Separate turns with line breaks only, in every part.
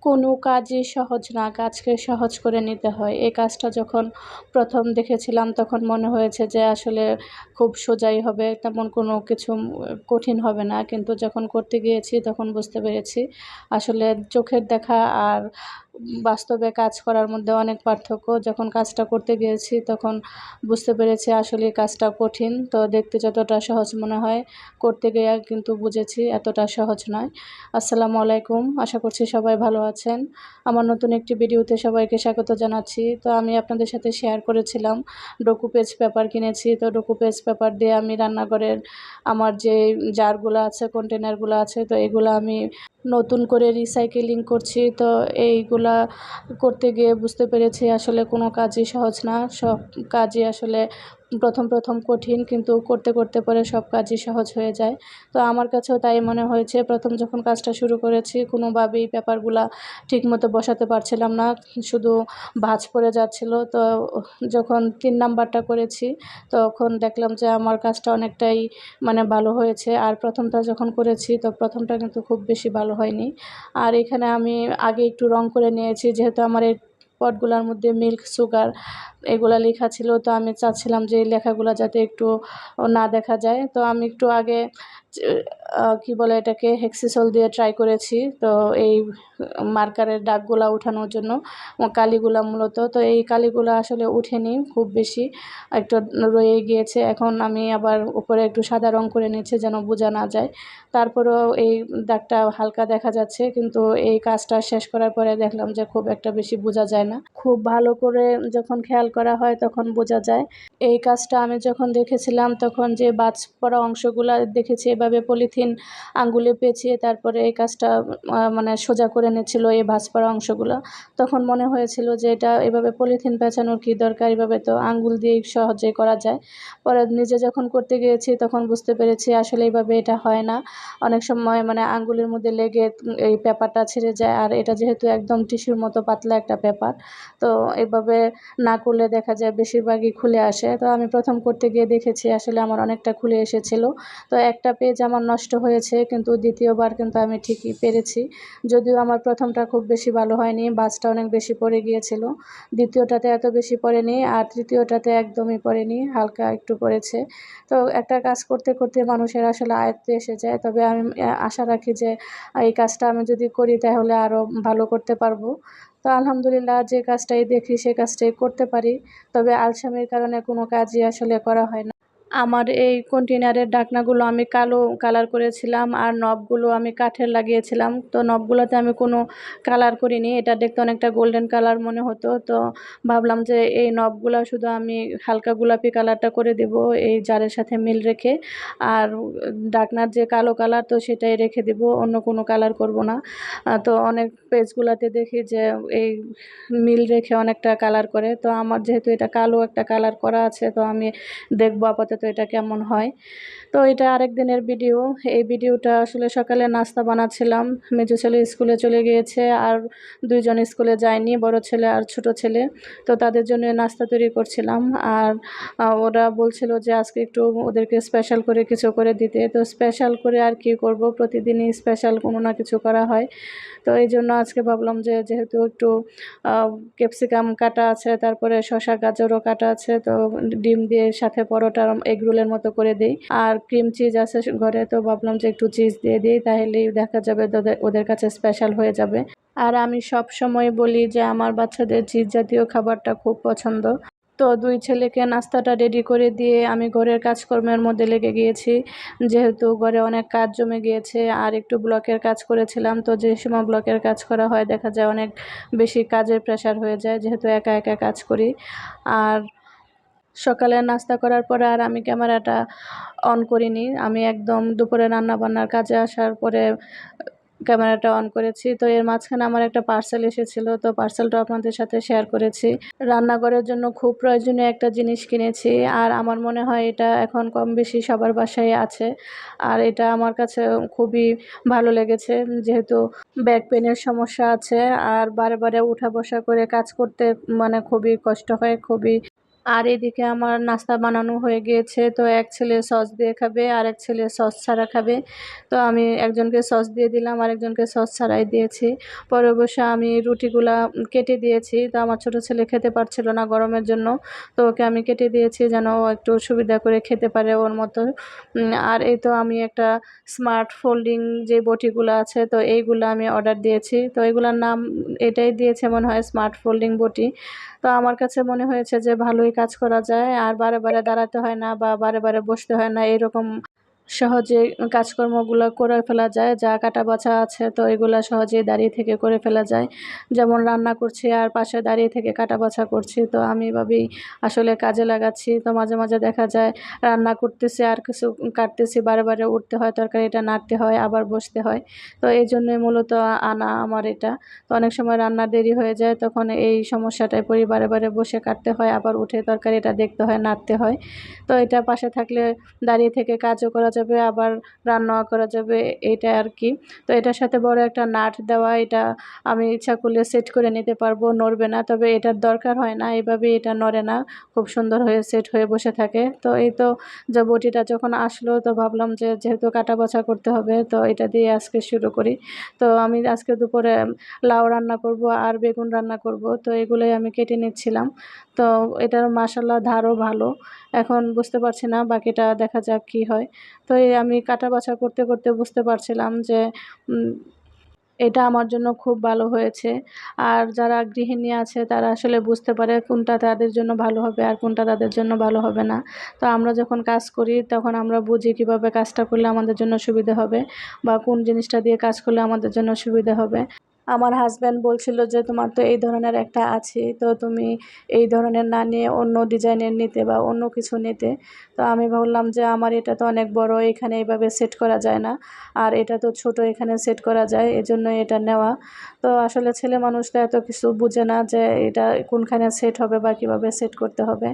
কোনো কাজই সহজ না, কাজকে সহজ করে নিতে হয়। এই কাজটা যখন প্রথম দেখেছিলাম তখন মনে হয়েছে যে আসলে খুব সোজাই হবে, তেমন কোনো কিছু কঠিন হবে না। কিন্তু যখন করতে গিয়েছি তখন বুঝতে পেরেছি আসলে চোখের দেখা আর বাস্তবে কাজ করার মধ্যে অনেক পার্থক্য। যখন কাজটা করতে গিয়েছি তখন বুঝতে পেরেছি আসলে কাজটা কঠিন। তো দেখতে যতটা সহজ মনে হয়, করতে গিয়ে কিন্তু বুঝেছি এতটা সহজ নয়। আসসালামু আলাইকুম, আশা করছি সবাই ভালো আছেন। আমার নতুন একটি ভিডিওতে সবাইকে স্বাগত জানাচ্ছি। তো আমি আপনাদের সাথে শেয়ার করেছিলাম ডেকুপেজ পেপার কিনেছি। তো ডেকুপেজ পেপার দিয়ে আমি রান্নাঘরের আমার যে জারগুলো আছে, কন্টেনারগুলো আছে, তো এগুলো আমি নতুন করে রিসাইকেলিং করছি। তো এইগুলা করতে গিয়ে বুঝতে পেরেছি আসলে কোনো কাজই সহজ না। সব কাজই আসলে প্রথম কঠিন, কিন্তু করতে করতে পরে সব কাজই সহজ হয়ে যায়। তো আমার কাছেও তাই মনে হয়েছে। প্রথম যখন কাজটা শুরু করেছি কোনোভাবেই পেপারগুলা ঠিকমতো বসাতে পারছিলাম না, শুধু ভাঁজ পড়ে যাচ্ছিল। তো যখন ৩ নাম্বারটা করেছি তখন দেখলাম যে আমার কাজটা অনেকটাই ভালো হয়েছে। আর প্রথমটা যখন করেছি তো প্রথমটা কিন্তু খুব বেশি ভালো হয়নি। আর এখানে আমি আগে একটু রং করে নিয়েছি, যেহেতু আমার এই পটগুলার মধ্যে মিল্ক, সুগার এগুলা লেখা ছিল। তো আমি চাচ্ছিলাম যে এই লেখাগুলা যাতে একটু না দেখা যায়। তো আমি একটু আগে কী বলে এটাকে, হেক্সিসোল দিয়ে ট্রাই করেছি। তো এই মার্কারের দাগগুলা ওঠানোর জন্য, কালিগুলা মূলত। তো এই কালিগুলা আসলে উঠেনি খুব বেশি, একটু রয়ে গিয়েছে। এখন আমি আবার উপরে একটু সাদা রং করে নিচ্ছি যেন বোঝা না যায়। তারপরেও এই দাগটা হালকা দেখা যাচ্ছে, কিন্তু এই কাজটা শেষ করার পরে দেখলাম যে খুব একটা বেশি বোঝা যায় না। খুব ভালো করে যখন খেয়াল করা হয় তখন বোঝা যায়। এই কাজটা আমি যখন দেখেছিলাম তখন যে বাজ পড়া অংশগুলা দেখেছি এভাবে পলিথিন আঙ্গুলে পেঁচিয়ে তারপরে এই কাজটা সোজা করে নিচ্ছিল এই ভাঁজ পড়া অংশগুলো। তখন মনে হয়েছিল যে এটা এভাবে পলিথিন পেঁচানোর কী দরকার, এভাবে তো আঙ্গুল দিয়েই সহজেই করা যায়। পরে নিজে যখন করতে গিয়েছি তখন বুঝতে পেরেছি আসলে এইভাবে এটা হয় না। অনেক সময় আঙ্গুলের মধ্যে লেগে এই পেপারটা ছিঁড়ে যায়। আর এটা যেহেতু একদম টিস্যুর মতো পাতলা একটা পেপার, তো এভাবে না করলে দেখা যায় বেশিরভাগই খুলে আসে। তো আমি প্রথম করতে গিয়ে দেখেছি আসলে আমার অনেকটা খুলে এসেছিল। তো একটা পেজ আমার নষ্ট হয়েছে, কিন্তু দ্বিতীয়বার কিন্তু আমি ঠিকই পেরেছি। যদিও আমার প্রথমটা খুব বেশি ভালো হয়নি, ভাঁজটা অনেক বেশি পড়ে গিয়েছিল। দ্বিতীয়টাতে এত বেশি পড়েনি, আর তৃতীয়টাতে একদমই পড়েনি, হালকা একটু পড়েছে। তো একটা কাজ করতে করতে মানুষের আসলে আয়ত্তে এসে যায়। তবে আমি আশা রাখি যে এই কাজটা আমি যদি করি তাহলে আরও ভালো করতে পারবো। তো আলহামদুলিল্লাহ, যে কাজটাই দেখি সে কাজটাই করতে পারি। তবে আলসেমির কারণে কোনো কাজই আসলে করা হয় না। আমার এই কন্টেনারের ঢাকনাগুলো আমি কালো কালার করেছিলাম, আর নবগুলো আমি কাঠের লাগিয়েছিলাম। তো নবগুলোতে আমি কোনো কালার করিনি, এটা দেখতে অনেকটা গোল্ডেন কালার মনে হতো। তো ভাবলাম যে এই নবগুলো শুধু আমি হালকা গোলাপি কালারটা করে দেব এই জারের সাথে মিল রেখে। আর ঢাকনার যে কালো কালার তো সেটাই রেখে দেব, অন্য কোনো কালার করব না। তো অনেক পেজগুলোতে দেখি যে এই মিল রেখে অনেকটা কালার করে। তো আমার যেহেতু এটা কালো একটা কালার করা আছে, তো আমি দেখবো আপাতত এটা কেমন হয়। তো এটা আরেক দিনের ভিডিও। এই ভিডিওটা আসলে সকালে নাস্তা বানাচ্ছিলাম। মেজো ছেলে স্কুলে চলে গিয়েছে, আর 2 জন স্কুলে যায়নি, বড় ছেলে আর ছোট ছেলে। তো তাদের জন্য নাস্তা তৈরি করছিলাম। আর ওরা বলছিল যে আজকে একটু ওদেরকে স্পেশাল করে কিছু করে দিতে। তো স্পেশাল করে আর কি করব, প্রতিদিনই স্পেশাল কোনো না কিছু করা হয়। তো এই জন্য আজকে ভাবলাম যে যেহেতু একটু ক্যাপসিকাম কাটা আছে, তারপরে শসা গাজরও কাটা আছে, তো ডিম দিয়ে সাথে পরোটা এগ রোলের মতো করে দিই। আর ক্রিম চিজ আছে ঘরে, তো ভাবলাম যে একটু চিজ দিয়ে দিই, তাহলেই দেখা যাবে ওদের কাছে স্পেশাল হয়ে যাবে। আর আমি সব সময় বলি যে আমার বাচ্চাদের চিজ জাতীয় খাবারটা খুব পছন্দ। তো 2 ছেলেকে নাস্তাটা রেডি করে দিয়ে আমি ঘরের কাজকর্মের মধ্যে লেগে গিয়েছি। যেহেতু ঘরে অনেক কাজ জমে গিয়েছে, আর একটু ব্লকের কাজ করেছিলাম। তো যে সময় ব্লকের কাজ করা হয় দেখা যায় অনেক বেশি কাজের প্রেশার হয়ে যায়, যেহেতু একা একা কাজ করি। আর সকালে নাস্তা করার পরে আর আমি ক্যামেরাটা অন করিনি। আমি একদম দুপুরে রান্নাবান্নার কাজে আসার পরে ক্যামেরাটা অন করেছি। তো এর মাঝখানে আমার একটা পার্সেল এসেছিল, তো পার্সেলটা আপনাদের সাথে শেয়ার করেছি। রান্নাঘরের জন্য খুব প্রয়োজনীয় একটা জিনিস কিনেছি, আর আমার মনে হয় এটা এখন কম বেশি সবার বাসায় আছে। আর এটা আমার কাছে খুবই ভালো লেগেছে, যেহেতু ব্যাক পেনের সমস্যা আছে, আর বারে বারে উঠা বসা করে কাজ করতে খুবই কষ্ট হয়, খুবই আর এদিকে আমার নাস্তা বানানো হয়ে গিয়েছে। তো এক ছেলে সস দিয়ে খাবে, আরেক ছেলে সস ছাড়া খাবে। তো আমি একজনকে সস দিয়ে দিলাম, আরেকজনকে সস ছাড়াই দিয়েছি। পরে অবশ্য আমি রুটিগুলা কেটে দিয়েছি। তো আমার ছোট ছেলে খেতে পারছিল না গরমের জন্য। তো ওকে আমি কেটে দিয়েছি যেন ও একটু সুবিধা করে খেতে পারে ওর মতো। আর এই তো আমি একটা স্মার্ট ফোল্ডিং যে বটিগুলো আছে, তো এইগুলা আমি অর্ডার দিয়েছি। তো এগুলার নাম এটাই দিয়েছে মনে হয়, স্মার্ট ফোল্ডিং বটি। তো আমার কাছে মনে হয়েছে যে ভালোই কাজ করা যায়, আর বারে বারে দাঁড়াতে হয় না বা বারে বারে বসতে হয় না, এরকম সহজে কাজকর্মগুলো করে ফেলা যায়। যা কাটা-বাছা আছে তো এগুলা সহজেই দাঁড়িয়ে থেকে করে ফেলা যায়। যেমন রান্না করছি আর পাশে দাঁড়িয়ে থেকে কাটা-বাছা করছি। তো আমি এভাবেই আসলে কাজে লাগাচ্ছি। তো মাঝে মাঝে দেখা যায় রান্না করতেছি আর কিছু কাটতেছি, বারে বারে উঠতে হয়, তরকারিটা নাড়তে হয়, আবার বসতে হয়। তো এইজন্যই মূলত আনা আমার এটা। তো অনেক সময় রান্নার দেরি হয়ে যায়, তখন এই সমস্যাটায় পড়ি, বারে বারে বসে কাটতে হয়, আবার উঠে তরকারিটা দেখতে হয়, নাড়তে হয়। তো এটা পাশে থাকলে দাঁড়িয়ে থেকে কাজও করা যাবে, আবার রান্নাও করা যাবে, এইটা আর কি। তো এটার সাথে বড় একটা নাট দেওয়া, এটা আমি ইচ্ছা করলে সেট করে নিতে পারবো, নড়বে না। তবে এটার দরকার হয় না, এভাবেই এটা নড়ে না, খুব সুন্দর হয়ে সেট হয়ে বসে থাকে। তো এই তো যে বটিটা যখন আসলো, তো ভাবলাম যে যেহেতু কাটা বাছা করতে হবে, তো এটা দিয়ে আজকে শুরু করি। তো আমি আজকে দুপুরে লাউ রান্না করব আর বেগুন রান্না করব। তো এগুলোই আমি কেটে নিচ্ছিলাম। তো এটার মাশাআল্লাহ ধারও ভালো। এখন বুঝতে পারছি না, বাকিটা দেখা যাক কি হয়। তো এই আমি কাটা বাছা করতে করতে বুঝতে পারছিলাম যে উম এটা আমার জন্য খুব ভালো হয়েছে। আর যারা গৃহিণী আছে তারা আসলে বুঝতে পারে কোনটা তাদের জন্য ভালো হবে আর কোনটা তাদের জন্য ভালো হবে না। তো আমরা যখন কাজ করি তখন আমরা বুঝি কীভাবে কাজটা করলে আমাদের জন্য সুবিধা হবে বা কোন জিনিসটা দিয়ে কাজ করলে আমাদের জন্য সুবিধা হবে। আমার হাসব্যান্ড বলছিল যে, "তোমার তো এই ধরনের একটা আছেই, তো তুমি এই ধরনের না নিয়ে অন্য ডিজাইনের নিতে বা অন্য কিছু নিতে।" তো আমি বললাম যে, "আমার এটা তো অনেক বড়, এখানে এভাবে সেট করা যায় না। আর এটা তো ছোট, এখানে সেট করা যায়, এজন্যই এটা নেওয়া।" তো আসলে ছেলে মানুষ তো এত কিছু বুঝে না যে এটা কোনখানে সেট হবে বা কীভাবে সেট করতে হবে।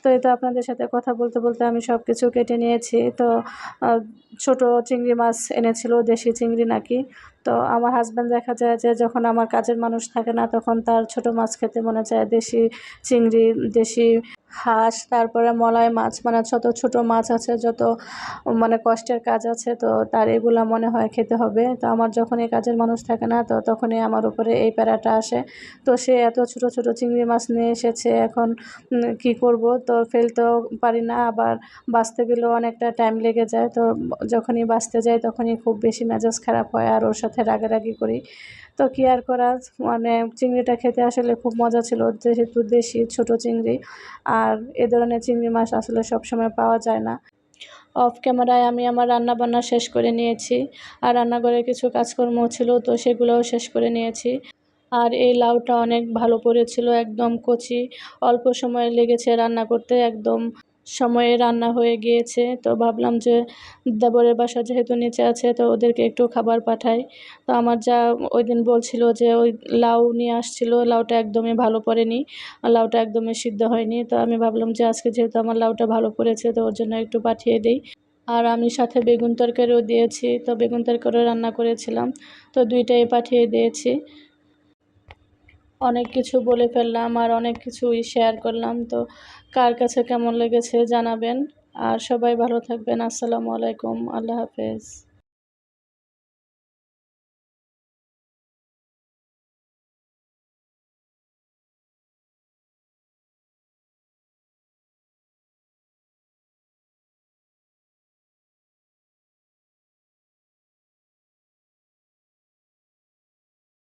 তো এই তো আপনাদের সাথে কথা বলতে বলতে আমি সব কিছু কেটে নিয়েছি। তো আ ছোট চিংড়ি মাছ এনেছিল, দেশি চিংড়ি নাকি। তো আমার হাসব্যান্ড দেখা যায় যে যখন আমার কাজের মানুষ থাকে না, তখন তার ছোট মাছ খেতে মনে চায়। দেশি চিংড়ি, দেশি হাঁস, তারপরে মলাই মাছ, মানে যত ছোট মাছ আছে, যত মানে কষ্টের কাজ আছে, তো তার এগুলা মনে হয় খেতে হবে। তো আমার যখনই কাজের মানুষ থাকে না, তো তখনই আমার উপরে এই প্যারাটা আসে। তো সে এত ছোট ছোট চিংড়ি মাছ নিয়ে এসেছে, এখন কী করব? তো ফেলতেও পারি না, আবার বাছতে গেলেও অনেকটা টাইম লেগে যায়। তো যখনই বাছতে যাই তখনই খুব বেশি মেজাজ খারাপ হয় আর ওর সাথে রাগারাগি করি। তো কি আর করার, মানে চিংড়িটা খেতে আসলে খুব মজা ছিল, যেহেতু দেশি ছোট চিংড়ি। আর এ ধরনের চিংড়ি মাছ আসলে সবসময় পাওয়া যায় না। অফ ক্যামেরায় আমি আমার রান্নাবান্না শেষ করে নিয়েছি। আর রান্নাঘরে কিছু কাজকর্ম ছিল, তো সেগুলোও শেষ করে নিয়েছি। আর এই লাউটা অনেক ভালো পড়েছিল, একদম কচি। অল্প সময় লেগেছে রান্না করতে, একদম সময়ে রান্না হয়ে গিয়েছে। তো ভাবলাম যে দেবরের বাসা যেহেতু নিচে আছে, তো ওদেরকে একটু খাবার পাঠাই। তো আমার যা ওইদিন বলছিল যে ওই লাউ নিয়ে আসছিল, লাউটা একদমই ভালো পড়েনি। লাউটা একদমই সিদ্ধ হয়নি। তো আমি ভাবলাম যে আজকে যেহেতু আমার লাউটা ভালো পড়েছে, তো ওর জন্য একটু পাঠিয়ে দেই। আর আমি সাথে বেগুন তরকারিও দিয়েছি। তো বেগুন তরকারিও রান্না করেছিলাম। তো ২ টাই পাঠিয়ে দিয়েছি। অনেক কিছু বলে ফেললাম আর অনেক কিছুই শেয়ার করলাম। তো কার কাছে কেমন লেগেছে জানাবেন। আর সবাই ভালো থাকবেন। আসসালামু আলাইকুম। আল্লাহ হাফেজ।